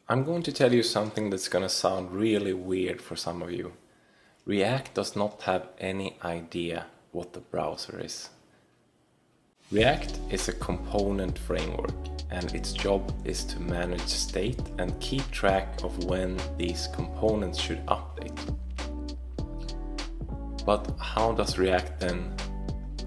I'm going to tell you something that's gonna sound really weird for some of you. React does not have any idea what the browser is. React is a component framework, and its job is to manage state and keep track of when these components should update. But how does React then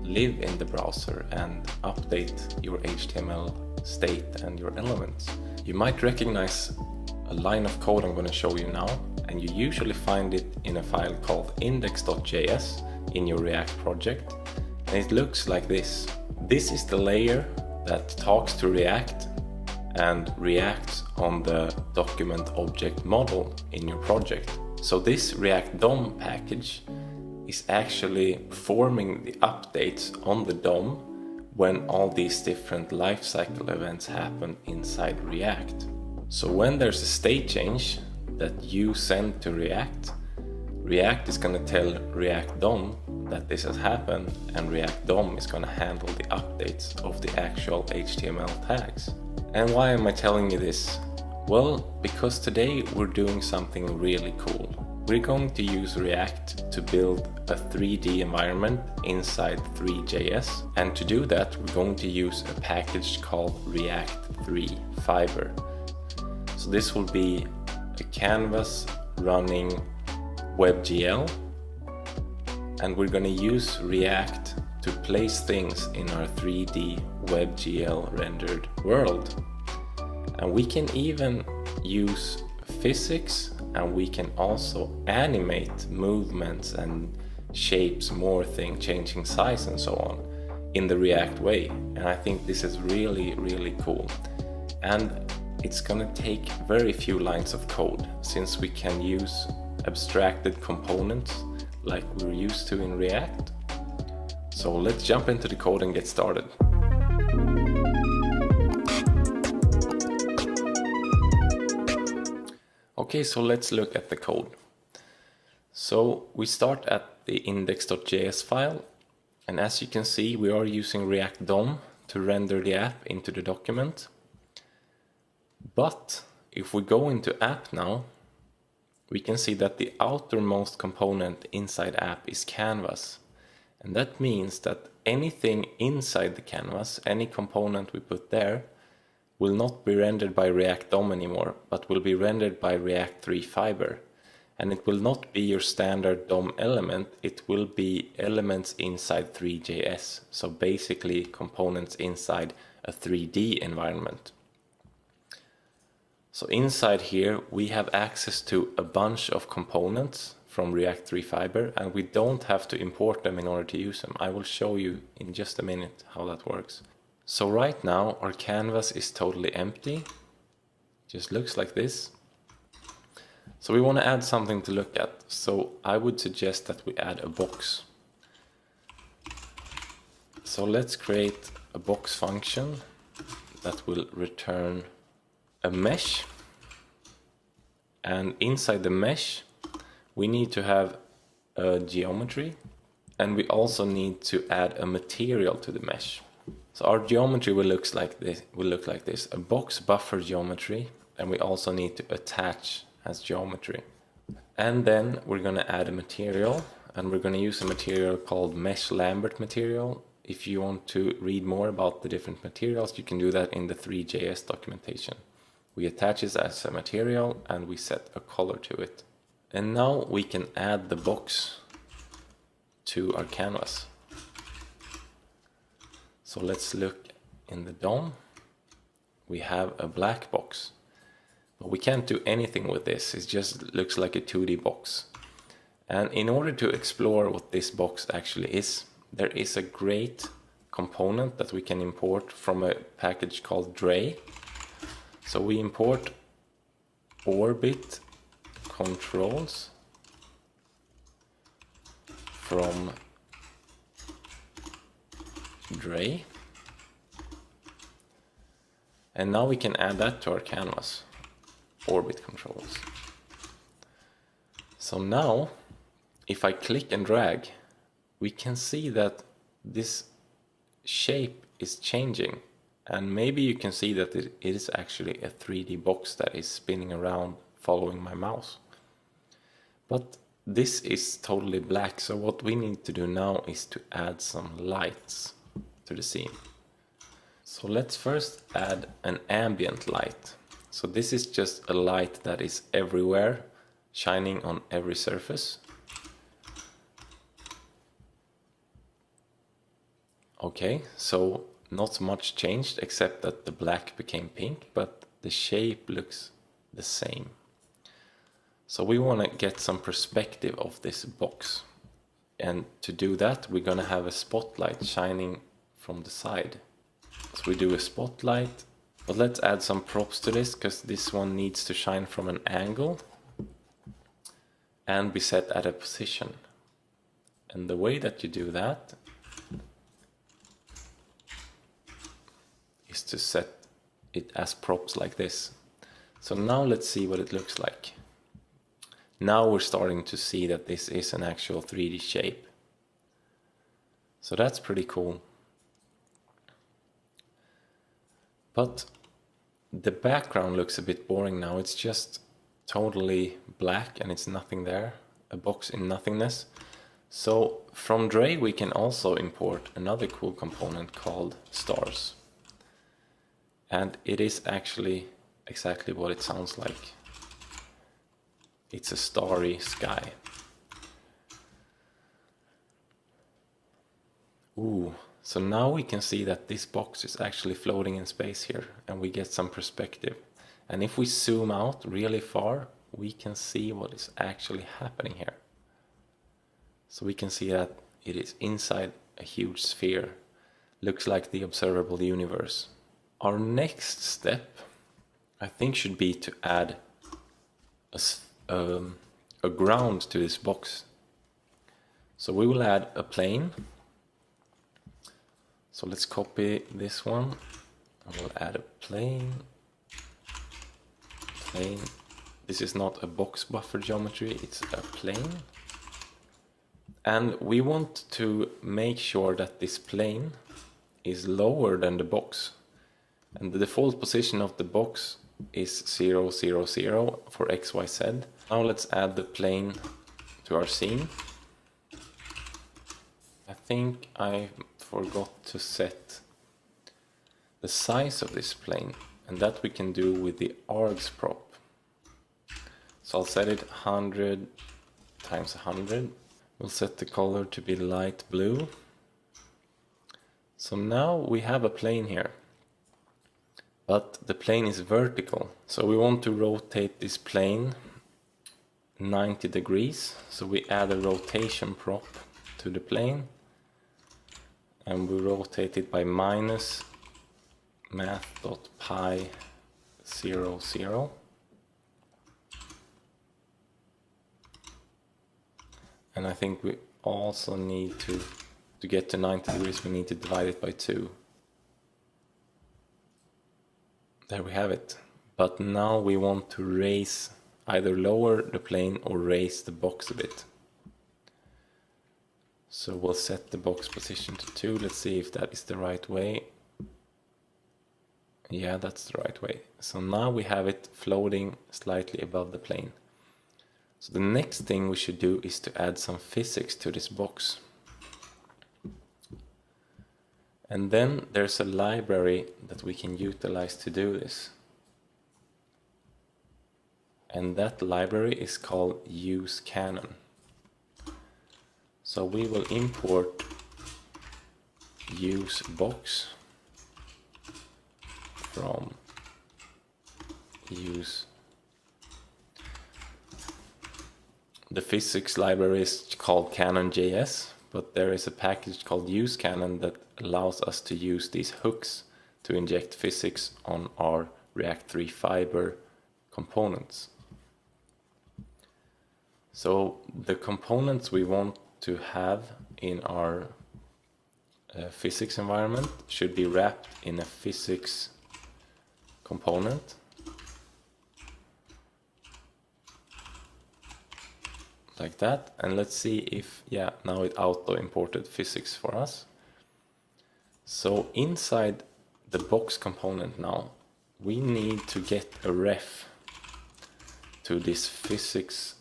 live in the browser and update your HTML state and your elements? You might recognize a line of code I'm going to show you now, and you usually find it in a file called index.js in your React project, and it looks like this. This is the layer that talks to React and reacts on the document object model in your project. So this ReactDOM package is actually performing the updates on the DOM when all these different lifecycle events happen inside React. So when there's a state change that you send to React, React is going to tell ReactDOM that this has happened, and ReactDOM is going to handle the updates of the actual HTML tags. And why am I telling you this? Well, because today we're doing something really cool. We're going to use React to build a 3D environment inside Three.js, and to do that we're going to use a package called React 3 Fiber. So this will be a canvas running WebGL, and we're going to use React to place things in our 3D WebGL rendered world. And we can even use physics, and we can also animate movements and shapes, morphing, changing size and so on in the React way. And I think this is really cool. And it's gonna take very few lines of code, since we can use abstracted components like we're used to in React. So let's jump into the code and get started. Okay, so let's look at the code. So we start at the index.js file, and as you can see, we are using ReactDOM to render the app into the document. But if we go into app now, we can see that the outermost component inside app is canvas. And that means that anything inside the canvas, any component we put there, will not be rendered by ReactDOM anymore, but will be rendered by React 3 Fiber. And it will not be your standard DOM element, it will be elements inside Three.js. So basically components inside a 3D environment. So inside here we have access to a bunch of components from React 3 Fiber, and we don't have to import them in order to use them. I will show you in just a minute how that works. So right now our canvas is totally empty, just looks like this. So we want to add something to look at, so I would suggest that we add a box. So let's create a box function that will return a mesh, and inside the mesh we need to have a geometry, and we also need to add a material to the mesh. So our geometry will look like this, a box buffer geometry, and we also need to attach as geometry. And then we're going to add a material, and we're going to use a material called Mesh Lambert material. If you want to read more about the different materials, you can do that in the Three.js documentation. We attach it as a material and we set a color to it. And now we can add the box to our canvas. So let's look in the DOM. We have a black box, but we can't do anything with this. It just looks like a 2D box. And in order to explore what this box actually is, there is a great component that we can import from a package called Dray. So we import orbit controls from Dray, and now we can add that to our canvas, orbit controls. So now if I click and drag, we can see that this shape is changing. And maybe you can see that it is actually a 3D box that is spinning around following my mouse. But this is totally black, so what we need to do now is to add some lights to the scene. So let's first add an ambient light. So this is just a light that is everywhere, shining on every surface. Okay, so not much changed except that the black became pink, but the shape looks the same. So we want to get some perspective of this box. And to do that, we're going to have a spotlight shining from the side. So we do a spotlight, but let's add some props to this because this one needs to shine from an angle and be set at a position. And the way that you do that is to set it as props like this. So now let's see what it looks like. Now we're starting to see that this is an actual 3D shape. So that's pretty cool. But the background looks a bit boring now. It's just totally black and it's nothing there. A box in nothingness. So from Dre we can also import another cool component called stars. And it is actually exactly what it sounds like. It's a starry sky. Ooh, so now we can see that this box is actually floating in space here, and we get some perspective. And if we zoom out really far, we can see what is actually happening here. So we can see that it is inside a huge sphere. Looks like the observable universe. Our next step, I think, should be to add a ground to this box. So we will add a plane. So let's copy this one. I will add a plane. This is not a box buffer geometry, it's a plane. And we want to make sure that this plane is lower than the box. And the default position of the box is 0, 0, 0 for X, Y, Z. Now let's add the plane to our scene. I think I forgot to set the size of this plane, and that we can do with the args prop. So I'll set it 100 times 100. We'll set the color to be light blue. So now we have a plane here. But the plane is vertical, so we want to rotate this plane 90 degrees. So we add a rotation prop to the plane, and we rotate it by minus math.pi 0, 0. And I think we also need to get to 90 degrees, we need to divide it by 2. There we have it. But now we want to raise, either lower the plane or raise the box a bit. So we'll set the box position to 2. Let's see if that is the right way. Yeah, that's the right way. So now we have it floating slightly above the plane. So the next thing we should do is to add some physics to this box. And then there's a library that we can utilize to do this. And that library is called use Cannon. So we will import use box from use. The physics library is called Cannon.js, but there is a package called use Cannon that allows us to use these hooks to inject physics on our React 3 fiber components. So the components we want to have in our physics environment should be wrapped in a physics component. Like that, and let's see if, yeah, now it auto imported physics for us. So inside the box component now, we need to get a ref to this physics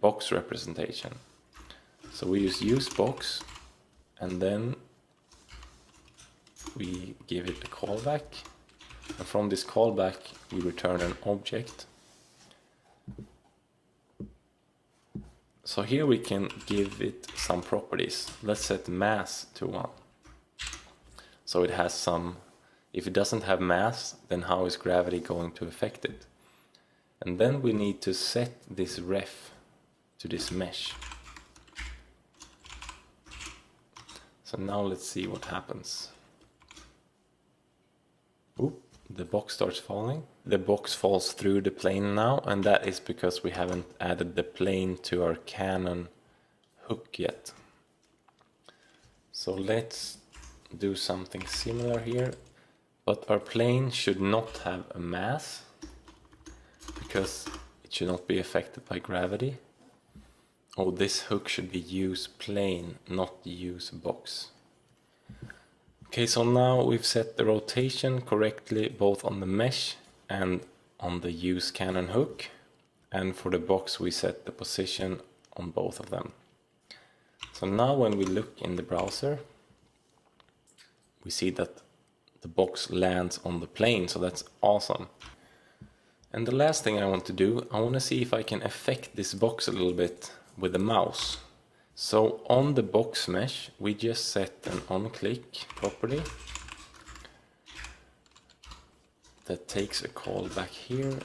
box representation. So we use box, and then we give it a callback, and from this callback we return an object. So here we can give it some properties. Let's set mass to 1. So it has some, if it doesn't have mass, then how is gravity going to affect it? And then we need to set this ref to this mesh. So now let's see what happens. Oop, the box starts falling. The box falls through the plane now, and that is because we haven't added the plane to our Cannon hook yet. So let's do something similar here, but our plane should not have a mass because it should not be affected by gravity. Oh, this hook should be use plane, not use box. Okay, so now we've set the rotation correctly both on the mesh and on the use Cannon hook, and for the box we set the position on both of them. So now when we look in the browser, we see that the box lands on the plane, so that's awesome. And the last thing I want to do, I want to see if I can affect this box a little bit with the mouse. So on the box mesh, we just set an onClick property that takes a callback here,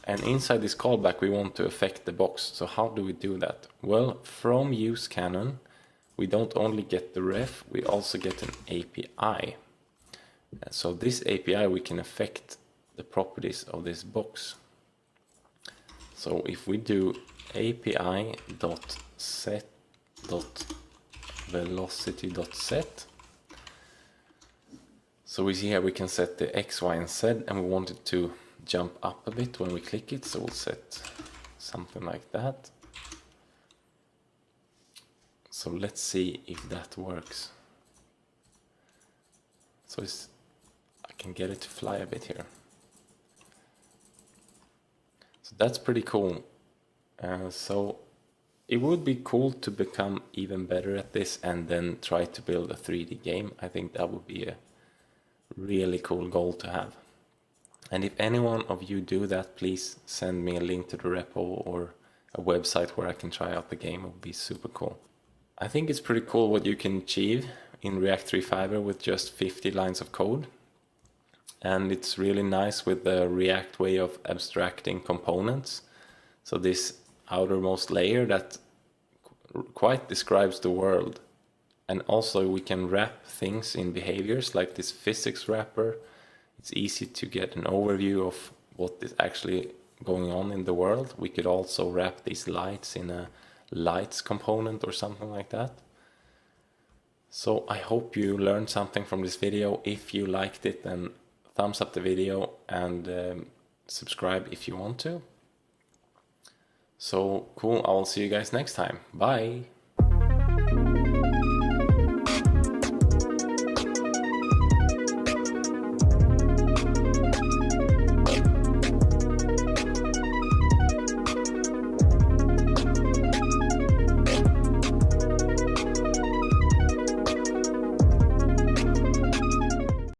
and inside this callback we want to affect the box. So how do we do that? Well, from use Cannon, we don't only get the ref, we also get an API. So this API we can affect the properties of this box. So if we do api.set.velocity.set, so we see here we can set the X, Y, and Z, and we want it to jump up a bit when we click it, so we'll set something like that. So let's see if that works. So I can get it to fly a bit here. So that's pretty cool. So it would be cool to become even better at this and then try to build a 3D game. I think that would be a really cool goal to have. And if any one of you do that, please send me a link to the repo or a website where I can try out the game. It would be super cool. I think it's pretty cool what you can achieve in React 3 Fiber with just 50 lines of code. And it's really nice with the React way of abstracting components. So this outermost layer that quite describes the world. And also we can wrap things in behaviors like this physics wrapper. It's easy to get an overview of what is actually going on in the world. We could also wrap these lights in a lights component or something like that. So I hope you learned something from this video. If you liked it, then thumbs up the video and subscribe if you want to. So cool, I'll see you guys next time. Bye!